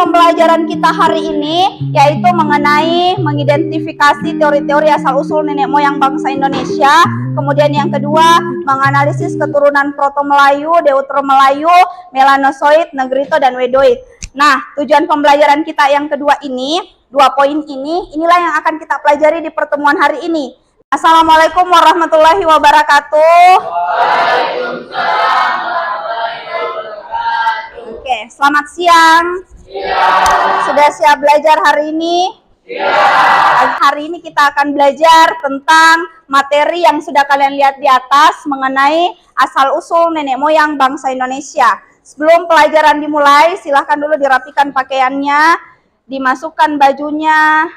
pembelajaran kita hari ini yaitu mengenai mengidentifikasi teori-teori asal-usul nenek moyang bangsa Indonesia. Kemudian yang kedua, menganalisis keturunan Proto-Melayu, Deutero-Melayu, Melanosoid, Negrito, dan Wedoid. Nah, tujuan pembelajaran kita yang kedua ini, 2 poin ini, inilah yang akan kita pelajari di pertemuan hari ini. Assalamualaikum warahmatullahi wabarakatuh. Waalaikumsalam warahmatullahi wabarakatuh. Oke, selamat siang. Sudah siap belajar hari ini? Hari ini kita akan belajar tentang materi yang sudah kalian lihat di atas mengenai asal-usul nenek moyang bangsa Indonesia. Sebelum pelajaran dimulai, silahkan dulu dirapikan pakaiannya, dimasukkan bajunya,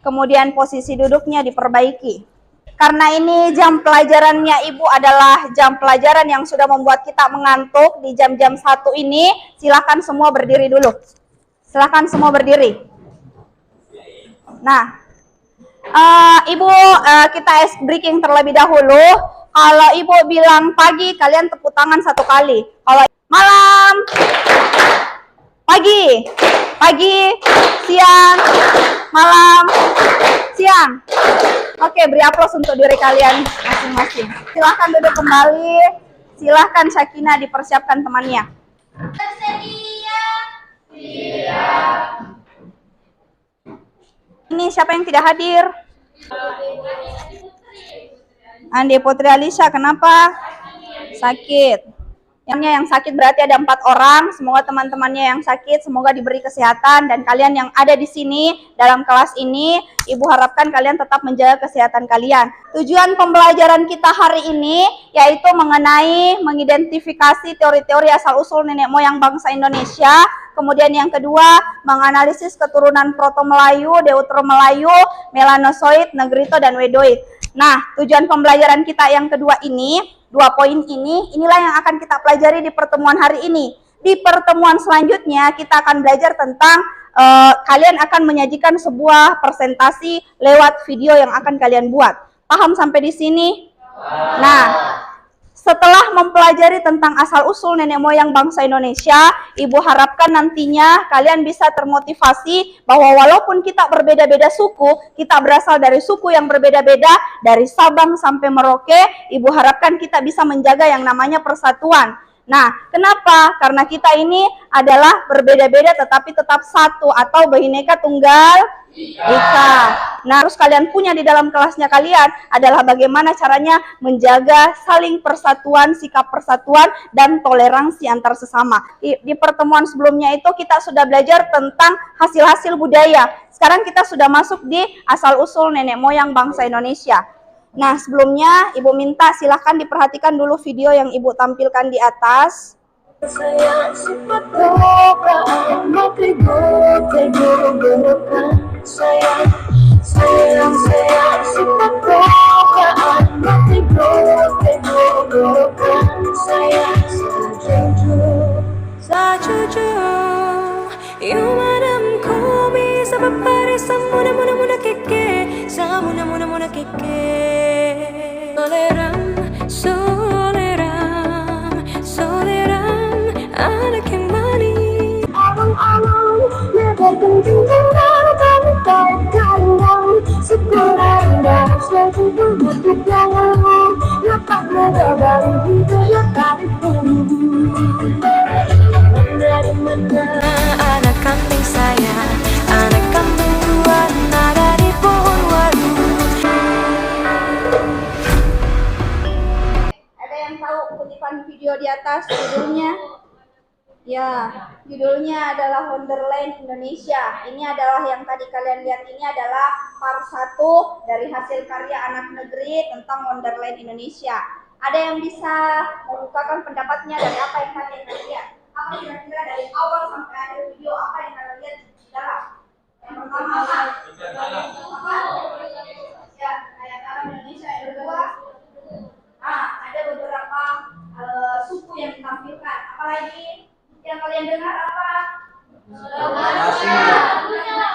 kemudian posisi duduknya diperbaiki. Karena ini jam pelajarannya Ibu adalah jam pelajaran yang sudah membuat kita mengantuk di jam-jam 1 ini, silahkan semua berdiri dulu. Silahkan semua berdiri. Nah, Ibu, kita ice breaking terlebih dahulu. Kalau Ibu bilang pagi, kalian tepuk tangan 1 kali. Kalau malam, pagi, siang, malam, siang. Oke, beri aplaus untuk diri kalian masing-masing. Silahkan duduk kembali. Silahkan Syakina dipersiapkan temannya. Bersedia. Ini siapa yang tidak hadir? Andi Putri Alisha, kenapa? Sakit. Yang sakit berarti ada 4 orang. Semoga teman-temannya yang sakit semoga diberi kesehatan, dan kalian yang ada di sini dalam kelas ini, Ibu harapkan kalian tetap menjaga kesehatan kalian. Tujuan pembelajaran kita hari ini yaitu mengenai mengidentifikasi teori-teori asal-usul nenek moyang bangsa Indonesia. Kemudian yang kedua, menganalisis keturunan Proto-Melayu, Deutero-Melayu, Melanosoid, Negrito, dan Wedoid. Nah, tujuan pembelajaran kita yang kedua ini, 2 poin ini, inilah yang akan kita pelajari di pertemuan hari ini. Di pertemuan selanjutnya, kita akan belajar tentang, kalian akan menyajikan sebuah presentasi lewat video yang akan kalian buat. Paham sampai di sini? Nah, setelah mempelajari tentang asal-usul nenek moyang bangsa Indonesia, Ibu harapkan nantinya kalian bisa termotivasi bahwa walaupun kita berbeda-beda suku, kita berasal dari suku yang berbeda-beda, dari Sabang sampai Merauke, Ibu harapkan kita bisa menjaga yang namanya persatuan. Nah, kenapa? Karena kita ini adalah berbeda-beda tetapi tetap satu, atau Bhinneka Tunggal Ika. Nah, harus kalian punya di dalam kelasnya kalian adalah bagaimana caranya menjaga saling persatuan, sikap persatuan, dan toleransi antar sesama. Di pertemuan sebelumnya itu kita sudah belajar tentang hasil-hasil budaya. Sekarang kita sudah masuk di asal-usul nenek moyang bangsa Indonesia. Nah, sebelumnya Ibu minta silahkan diperhatikan dulu video yang Ibu tampilkan di atas. Sayang sifat sayang sifat sayang sejujur imanam ko bisa papare sa muna keke sa muna keke soleram anak yang manis alung-alung never penting kami kandang segera indah selalu berbuat jangan lepas dari itu ya kali dari mana anak kambing saya, anak kambing tuan ada di pohon waru. Ada yang tahu kutipan video di atas judulnya? Ya, judulnya adalah Wonderland Indonesia. Ini adalah yang tadi kalian lihat, ini adalah part 1 dari hasil karya anak negeri tentang Wonderland Indonesia. Ada yang bisa mengungkapkan pendapatnya dari apa yang kalian lihat? Apa kira-kira dari awal sampai akhir video, apa yang kalian lihat di dalam? Yang pertama apa? Ya, kayak alam Indonesia. Yang kedua, ada beberapa suku yang ditampilkan. Apalagi yang kalian dengar apa?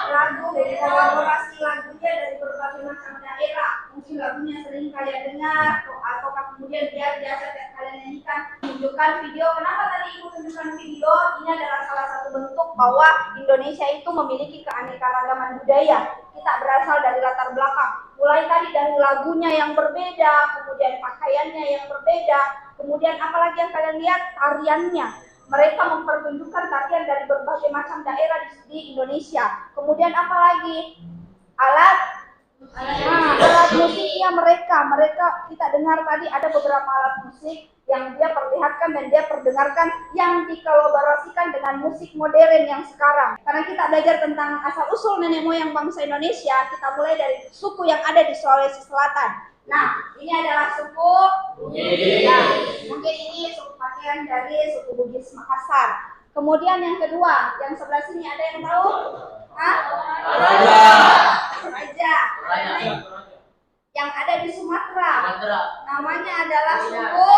Lagu dari kolaborasi lagunya dari berbagai macam daerah. Mungkin mungkin lagunya sering kalian dengar atau kemudian dia biasa kalian nyanyikan. Tunjukkan video. Kenapa tadi ibu tunjukkan video? Ini adalah salah satu bentuk bahwa Indonesia itu memiliki keanekaragaman budaya. Kita berasal dari latar belakang. Mulai tadi dari lagunya yang berbeda, kemudian pakaiannya yang berbeda, kemudian apalagi yang kalian lihat, tariannya. Mereka mempertunjukkan tarian dari berbagai macam daerah di Indonesia. Kemudian apalagi alat musiknya mereka kita dengar tadi ada beberapa alat musik yang dia perlihatkan dan dia perdengarkan yang dikolaborasikan dengan musik modern yang sekarang. Karena kita belajar tentang asal usul nenek moyang bangsa Indonesia, kita mulai dari suku yang ada di Sulawesi Selatan. Nah, ini adalah suku Bugis. Nah, mungkin ini suku pakaian dari suku Bugis Makassar. Kemudian yang kedua, yang sebelah sini ada yang tahu? Toraja. Yang ada di Sumatera. Namanya adalah suku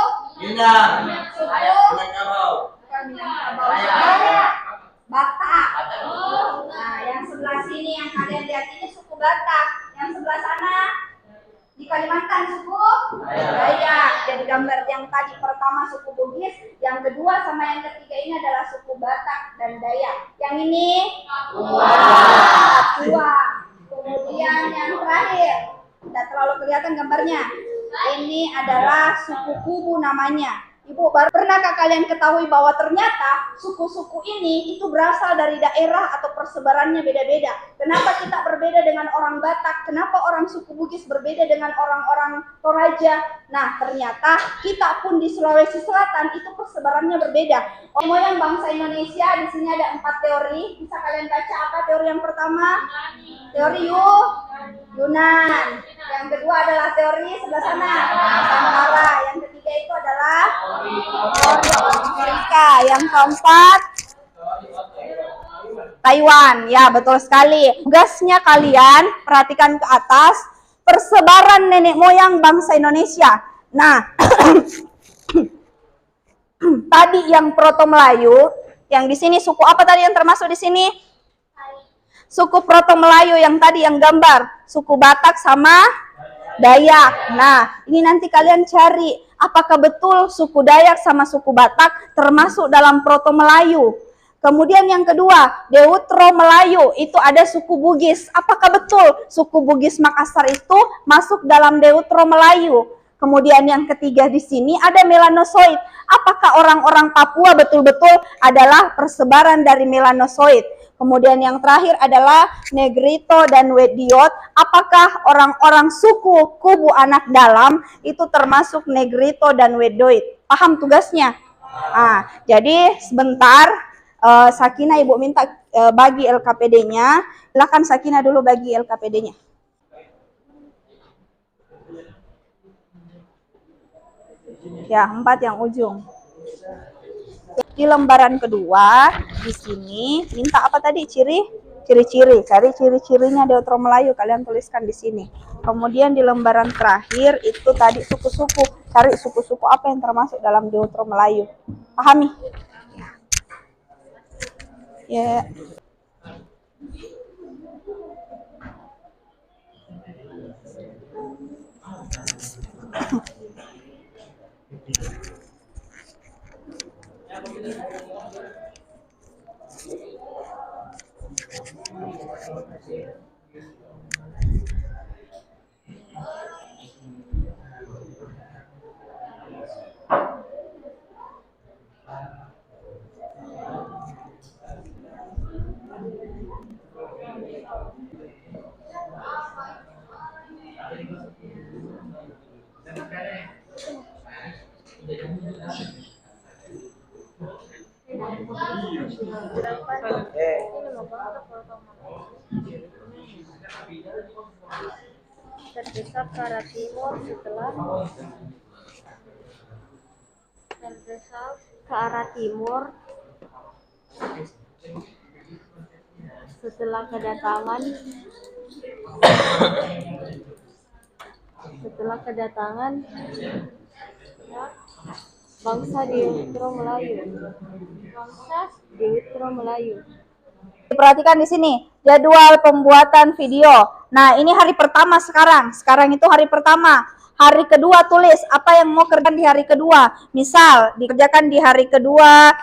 Batak. Nah, yang sebelah sini yang kalian lihat ini suku Batak. Yang sebelah sana di Kalimantan suku Dayak. Jadi gambar yang tadi pertama suku Bugis, yang kedua sama yang ketiga ini adalah suku Batak dan Dayak. Yang ini Papua. Kemudian yang terakhir, tidak terlalu kelihatan gambarnya. Ini adalah suku Kubu namanya. Ibu, pernahkah kalian ketahui bahwa ternyata suku-suku ini itu berasal dari daerah atau persebarannya beda-beda? Kenapa kita berbeda dengan orang Batak? Kenapa orang suku Bugis berbeda dengan orang-orang Toraja? Nah, ternyata kita pun di Sulawesi Selatan itu persebarannya berbeda. Orang moyang bangsa Indonesia, di sini ada 4 teori. Bisa kalian baca apa teori yang pertama? Teori Yunan. Yang kedua adalah teori sebelah sana, Nusantara. Yang ketiga itu adalah Afrika. Yang keempat Taiwan. Ya, betul sekali. Tugasnya kalian perhatikan ke atas persebaran nenek moyang bangsa Indonesia. Nah, tadi yang Proto Melayu, yang di sini suku apa tadi yang termasuk di sini? Suku Proto Melayu yang tadi yang gambar, suku Batak sama Dayak. Nah, ini nanti kalian cari apakah betul suku Dayak sama suku Batak termasuk dalam Proto Melayu. Kemudian yang kedua, Deutro Melayu, itu ada suku Bugis. Apakah betul suku Bugis Makassar itu masuk dalam Deutro Melayu? Kemudian yang ketiga di sini ada Melanosoid. Apakah orang-orang Papua betul-betul adalah persebaran dari Melanosoid? Kemudian yang terakhir adalah Negrito dan Wediot. Apakah orang-orang suku Kubu Anak Dalam itu termasuk Negrito dan Wediot? Paham tugasnya? Jadi sebentar, Sakina ibu minta bagi LKPD-nya. Silakan Sakina dulu bagi LKPD-nya. Ya, 4 yang ujung. Di lembaran kedua, di sini minta apa tadi? Ciri-ciri. Cari ciri-cirinya Deutro Melayu, kalian tuliskan di sini. Kemudian di lembaran terakhir itu tadi suku-suku. Cari suku-suku apa yang termasuk dalam Deutro Melayu. Pahami? Ya. Terdesak ke arah timur setelah kedatangan bangsa Deutro Melayu. Perhatikan di sini jadwal pembuatan video. Nah, ini hari pertama sekarang. Sekarang itu hari pertama. Hari kedua tulis apa yang mau kerjakan di hari kedua. Misal dikerjakan di hari kedua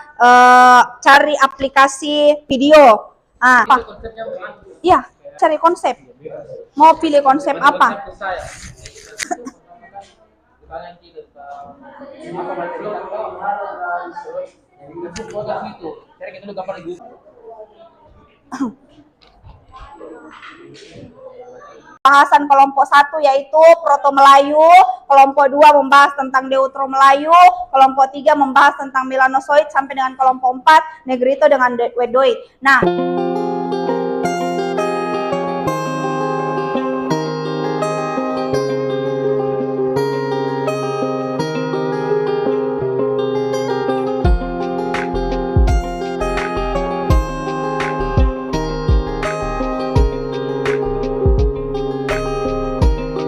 cari aplikasi video. Ah, apa? Iya, cari konsep. Mau pilih konsep apa? Bahasan kelompok 1 yaitu Proto Melayu, kelompok 2 membahas tentang Deutero Melayu, kelompok 3 membahas tentang melanosoid sampai dengan kelompok 4 Negrito dengan Wedoid. Nah,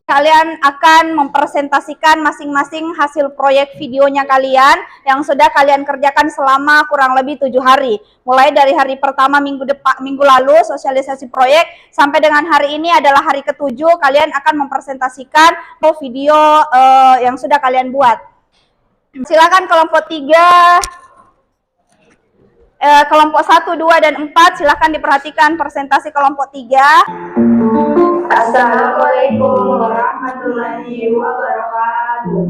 kalian akan mempresentasikan masing-masing hasil proyek videonya kalian yang sudah kalian kerjakan selama kurang lebih 7 hari. Mulai dari hari pertama minggu lalu sosialisasi proyek sampai dengan hari ini adalah hari ke-7, kalian akan mempresentasikan video yang sudah kalian buat. Silakan kelompok 3, kelompok 1, 2, dan 4 silakan diperhatikan presentasi kelompok 3. Assalamualaikum warahmatullahi wabarakatuh.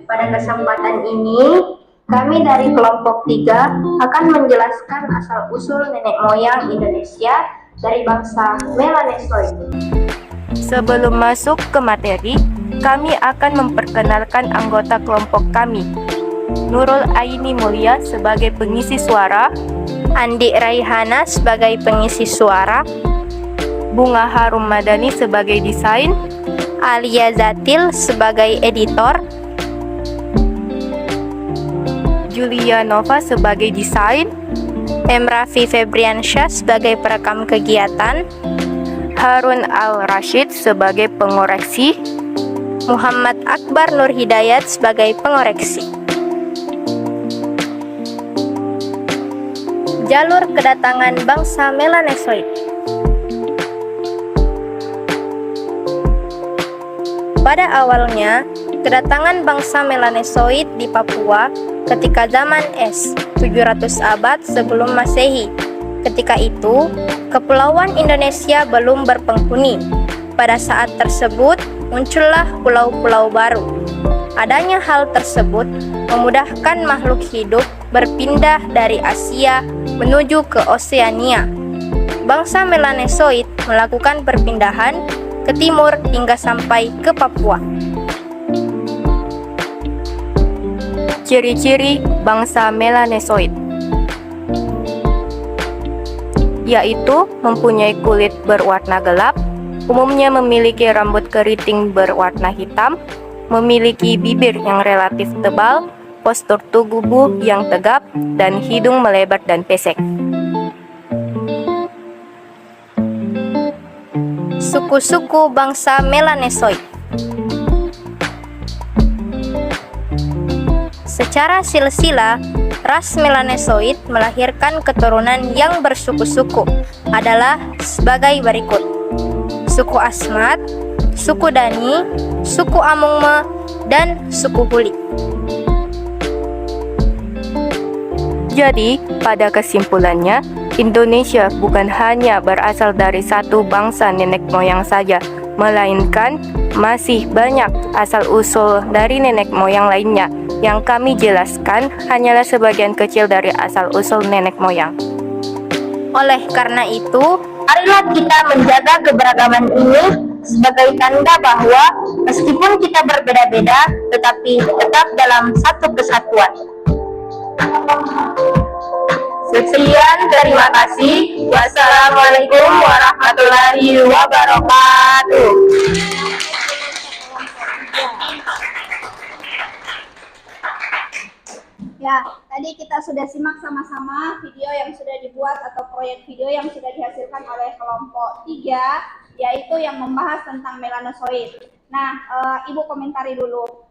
Pada kesempatan ini, kami dari kelompok 3 akan menjelaskan asal-usul nenek moyang Indonesia dari bangsa Melanesoid. Sebelum masuk ke materi, kami akan memperkenalkan anggota kelompok kami. Nurul Aini Mulia sebagai pengisi suara, Andi Raihana sebagai pengisi suara, Bunga Harum Madani sebagai desain, Alia Zatil sebagai editor, Julia Nova sebagai desain, Emrafi Febriansyah sebagai perekam kegiatan, Harun Al-Rashid sebagai pengoreksi, Muhammad Akbar Nur Hidayat sebagai pengoreksi. Jalur kedatangan bangsa Melanesoid. Pada awalnya, kedatangan bangsa Melanesoid di Papua ketika zaman es, 700 abad sebelum Masehi. Ketika itu, kepulauan Indonesia belum berpenghuni. Pada saat tersebut, muncullah pulau-pulau baru. Adanya hal tersebut memudahkan makhluk hidup berpindah dari Asia menuju ke Oseania. Bangsa Melanesoid melakukan perpindahan ke timur hingga sampai ke Papua. Ciri-ciri bangsa Melanesoid yaitu mempunyai kulit berwarna gelap, umumnya memiliki rambut keriting berwarna hitam, memiliki bibir yang relatif tebal, postur tubuh yang tegap, dan hidung melebar dan pesek. Suku-suku bangsa Melanesoid. Secara silsilah, ras Melanesoid melahirkan keturunan yang bersuku-suku adalah sebagai berikut: suku Asmat, suku Dani, suku Amungme, dan suku Huli. Jadi, pada kesimpulannya, Indonesia bukan hanya berasal dari satu bangsa nenek moyang saja, melainkan masih banyak asal-usul dari nenek moyang lainnya. Yang kami jelaskan hanyalah sebagian kecil dari asal-usul nenek moyang. Oleh karena itu, marilah kita menjaga keberagaman ini sebagai tanda bahwa meskipun kita berbeda-beda, tetapi tetap dalam satu kesatuan. Sekian, terima kasih. Wassalamualaikum warahmatullahi wabarakatuh. Ya, tadi kita sudah simak sama-sama video yang sudah dibuat atau proyek video yang sudah dihasilkan oleh kelompok 3, yaitu yang membahas tentang melanosoid. Nah, Ibu komentari dulu.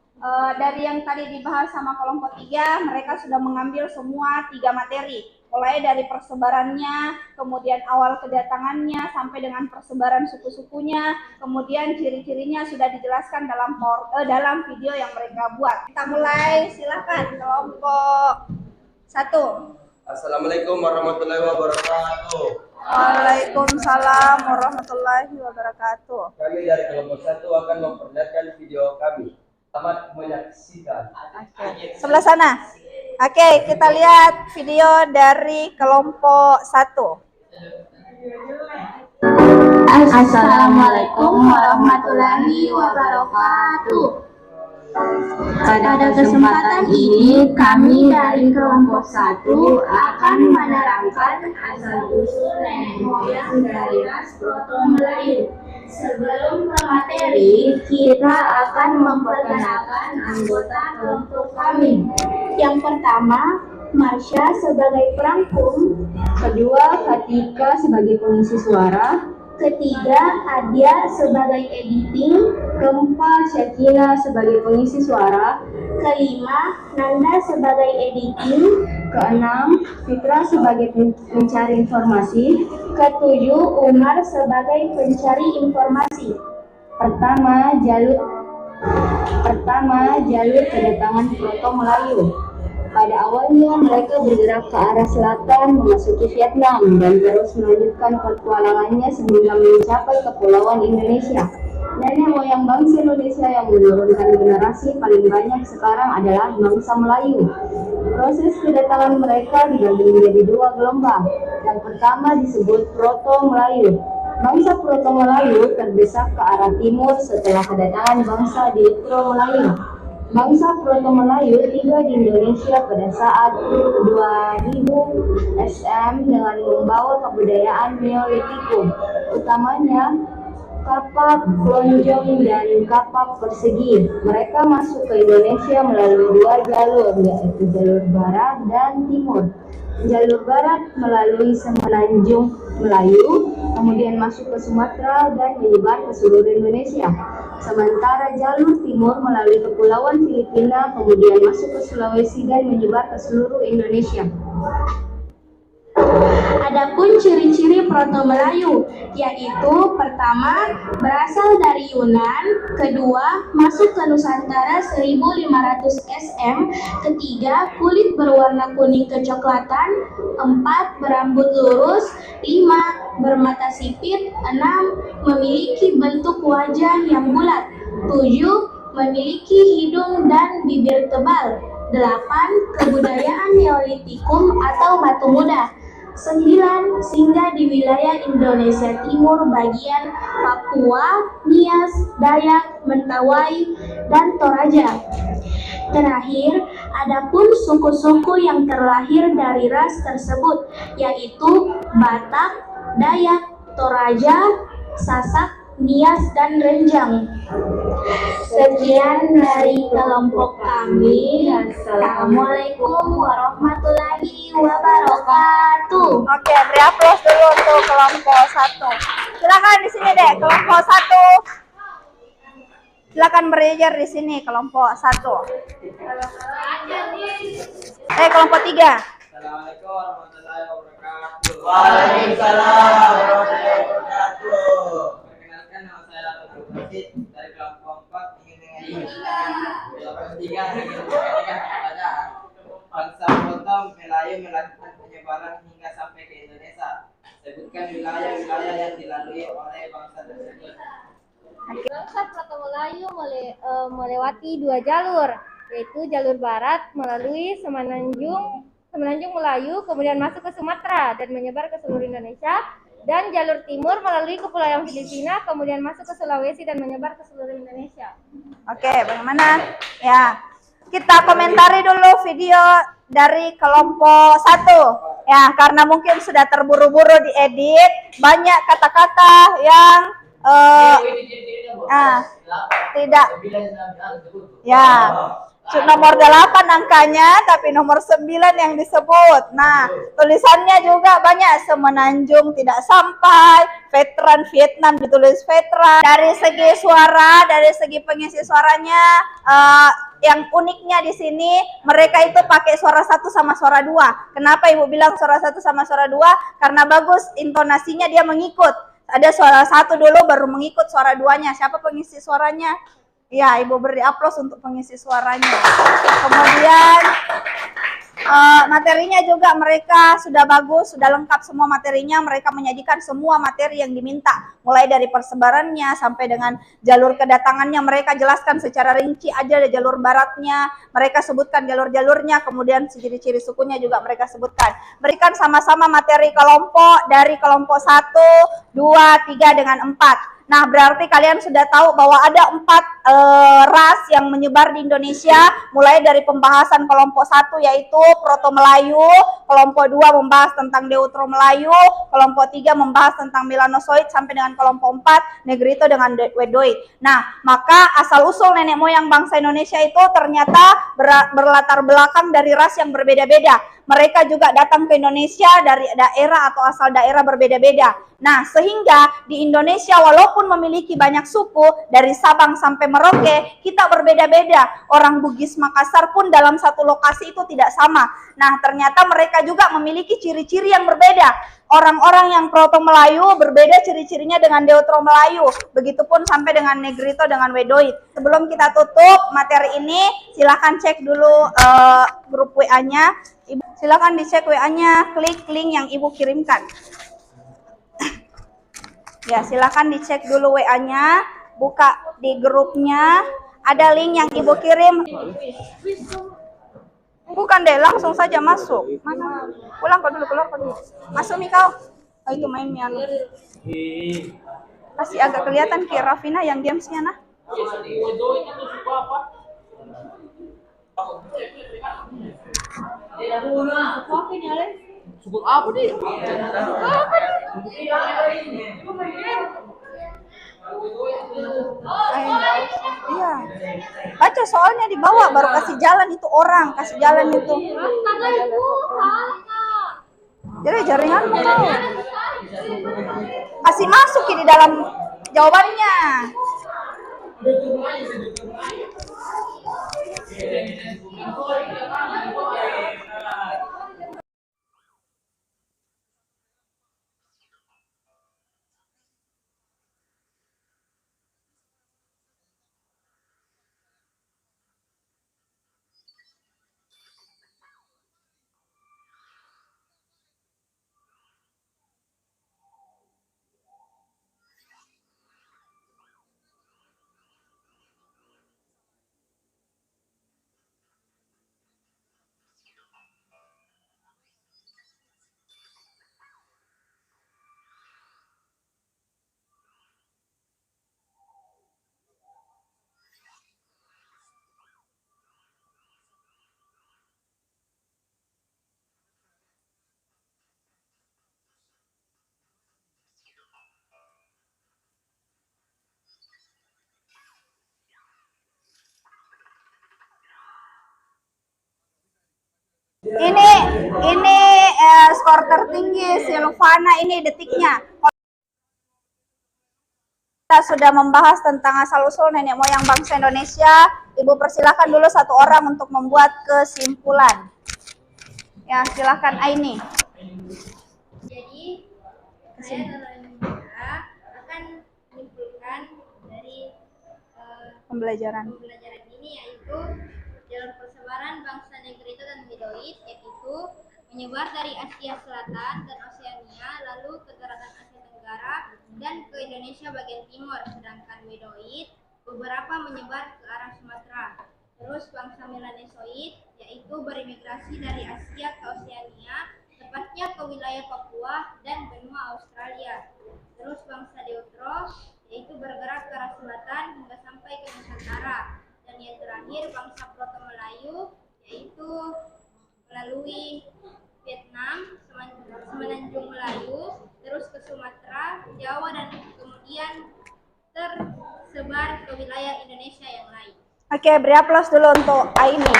Dari yang tadi dibahas sama kelompok 3, mereka sudah mengambil semua 3 materi. mulai dari persebarannya, kemudian awal kedatangannya, sampai dengan persebaran suku-sukunya, kemudian ciri-cirinya sudah dijelaskan dalam video yang mereka buat. Kita mulai, silakan kelompok 1. Assalamualaikum warahmatullahi wabarakatuh. Waalaikumsalam warahmatullahi wabarakatuh. Kami dari kelompok 1 akan memperlihatkan video kami. Selamat menyaksikan. Sebelah sana. Oke, kita lihat video dari kelompok 1. Assalamualaikum warahmatullahi wabarakatuh. Pada kesempatan ini, kami dari kelompok 1 akan menerangkan asal-usul nenek moyang dari ras Proto Melayu. Sebelum ke materi, kita akan memperkenalkan anggota kelompok kami. Yang pertama, Marsha sebagai perangkum, kedua, Fatika sebagai pengisi suara, ketiga, Adia sebagai editing, keempat, Syakina sebagai pengisi suara, kelima, Nanda sebagai editing, keenam, Fitra sebagai pencari informasi, ketujuh, Umar sebagai pencari informasi. Pertama, jalur kedatangan Proto Melayu. Pada awalnya mereka bergerak ke arah selatan memasuki Vietnam dan terus melanjutkan petualangannya sehingga mencapai kepulauan Indonesia. Nenek moyang bangsa Indonesia yang menurunkan generasi paling banyak sekarang adalah bangsa Melayu. Proses kedatangan mereka dibagi menjadi 2 gelombang. Yang pertama disebut Proto Melayu. Bangsa Proto Melayu terdesak ke arah timur setelah kedatangan bangsa Ditro Melayu. Bangsa Proto Melayu tiba di Indonesia pada saat 2000 SM dengan membawa kebudayaan Neolitikum, utamanya kapak lonjong dan kapak persegi. Mereka masuk ke Indonesia melalui 2 jalur, yaitu jalur barat dan timur. Jalur barat melalui Semenanjung Melayu, kemudian masuk ke Sumatera dan menyebar ke seluruh Indonesia. Sementara jalur timur melalui Kepulauan Filipina, kemudian masuk ke Sulawesi dan menyebar ke seluruh Indonesia. Adapun ciri-ciri Proto Melayu, yaitu pertama, berasal dari Yunan, kedua, masuk ke Nusantara 1500 SM, ketiga, kulit berwarna kuning kecoklatan, 4, berambut lurus, 5, bermata sipit, 6, memiliki bentuk wajah yang bulat, 7, memiliki hidung dan bibir tebal, 8, kebudayaan Neolitikum atau batu muda, 9, singgah di wilayah Indonesia Timur bagian Papua, Nias, Dayak, Mentawai, dan Toraja. Terakhir, adapun suku-suku yang terlahir dari ras tersebut, yaitu Batak, Dayak, Toraja, Sasak, Nias, dan Renjang. Sekian dari kelompok kami. Assalamualaikum warahmatullahi wabarakatuh. Oke, beri aplaus dulu untuk kelompok 1. Silakan di sini deh, kelompok 1. Silakan berajar di sini, kelompok 1. Kelompok 3. Assalamualaikum warahmatullahi wabarakatuh. Waalaikumsalam warahmatullahi wabarakatuh. Perkenalkan, nama saya Abdul Basit dari kelompok 4 ingin kelompok 3 ingin menyampaikan kepada bangsa Proto Melayu melakukan penyebaran hingga sampai ke Indonesia. Sebutkan wilayah-wilayah yang dilalui oleh bangsa tersebut. Bangsa Proto Melayu melewati 2 jalur, yaitu jalur barat melalui Semenanjung Melayu, kemudian masuk ke Sumatera dan menyebar ke seluruh Indonesia, dan jalur timur melalui Kepulauan Filipina, kemudian masuk ke Sulawesi dan menyebar ke seluruh Indonesia. Oke, bagaimana? Ya, kita komentari dulu video dari kelompok 1. Ya, karena mungkin sudah terburu-buru diedit, banyak kata-kata yang tidak. Ya, nomor 8 angkanya, tapi nomor 9 yang disebut. Nah, tulisannya juga banyak, Semenanjung tidak sampai, veteran Vietnam ditulis veteran. Dari segi suara, dari segi pengisi suaranya, yang uniknya di sini mereka itu pakai suara satu sama suara dua. Kenapa Ibu bilang suara satu sama suara dua? Karena bagus intonasinya, dia mengikut. Ada suara satu dulu baru mengikut suara duanya. Siapa pengisi suaranya? Ya, Ibu beri aplaus untuk pengisi suaranya. Kemudian materinya juga mereka sudah bagus, sudah lengkap semua materinya. Mereka menyajikan semua materi yang diminta, mulai dari persebarannya sampai dengan jalur kedatangannya. Mereka jelaskan secara rinci aja ada jalur baratnya, mereka sebutkan jalur-jalurnya, kemudian ciri-ciri sukunya juga mereka sebutkan. Berikan sama-sama materi kelompok dari kelompok 1, 2, 3 dengan 4. Nah, berarti kalian sudah tahu bahwa ada 4 ras yang menyebar di Indonesia, mulai dari pembahasan kelompok 1 yaitu Proto Melayu, kelompok 2 membahas tentang Deutero Melayu, kelompok 3 membahas tentang Melanosoid, sampai dengan kelompok 4 Negrito dengan Wedoid. Nah, maka asal-usul nenek moyang bangsa Indonesia itu ternyata berlatar belakang dari ras yang berbeda-beda. Mereka juga datang ke Indonesia dari daerah atau asal daerah berbeda-beda. Nah, sehingga di Indonesia walaupun memiliki banyak suku, dari Sabang sampai Merauke, kita berbeda-beda. Orang Bugis Makassar pun dalam satu lokasi itu tidak sama. Nah, ternyata mereka juga memiliki ciri-ciri yang berbeda. Orang-orang yang Proto Melayu berbeda ciri-cirinya dengan Deutero Melayu. Begitupun sampai dengan Negrito dengan Wedoid. Sebelum kita tutup materi ini, silahkan cek dulu grup WA-nya. Silakan dicek WA-nya, klik link yang Ibu kirimkan. Ya, silakan dicek dulu WA-nya, buka di grupnya, ada link yang Ibu kirim. Bukan deh, langsung saja masuk. Mana? Pulang kau dulu, keluar kau dulu. Masuk Mikau. Oh, itu main piano. Kasih agak kelihatan ke Rafina yang diam-nya nah. Suku apa nih? Iya. Baca soalnya di bawah baru kasih jalan itu orang, kasih jalan itu. Jadi jaringanmu kau. Kasih masuk di dalam jawabannya. Ini skor tertinggi Silvana, ini detiknya. Kita sudah membahas tentang asal-usul nenek moyang bangsa Indonesia. Ibu persilahkan dulu satu orang untuk membuat kesimpulan. Ya, silakan Aini. Jadi, saya akan menyimpulkan dari Pembelajaran ini, yaitu jalur persebaran bangsa Negrito dan Wedoid, yaitu menyebar dari Asia Selatan dan Oseania, lalu ke daratan Asia Tenggara dan ke Indonesia bagian timur, sedangkan Wedoid beberapa menyebar ke arah Sumatera. Terus bangsa Melanosoid yaitu berimigrasi dari Asia ke Oseania, tepatnya ke wilayah Papua dan benua Australia. Terus bangsa Deutero yaitu bergerak ke arah selatan hingga sampai ke Nusantara. Dan yang terakhir bangsa Proto Melayu yaitu melalui Vietnam, Semenanjung Melayu, terus ke Sumatera, Jawa, dan kemudian tersebar ke wilayah Indonesia yang lain. Oke, beri aplaus dulu untuk Aini.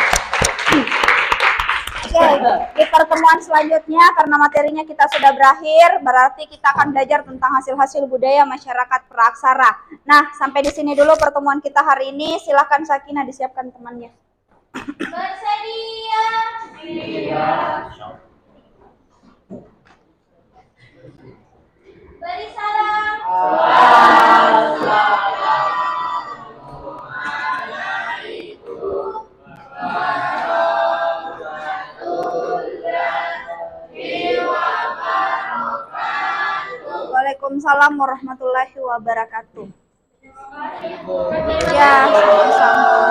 Oke, di pertemuan selanjutnya karena materinya kita sudah berakhir, berarti kita akan belajar tentang hasil-hasil budaya masyarakat praaksara. Nah, sampai di sini dulu pertemuan kita hari ini. Silakan Sakinah disiapkan temannya. Bersedia. Beri salam. Waalaikumsalam warahmatullahi wabarakatuh. Ya, sama-sama.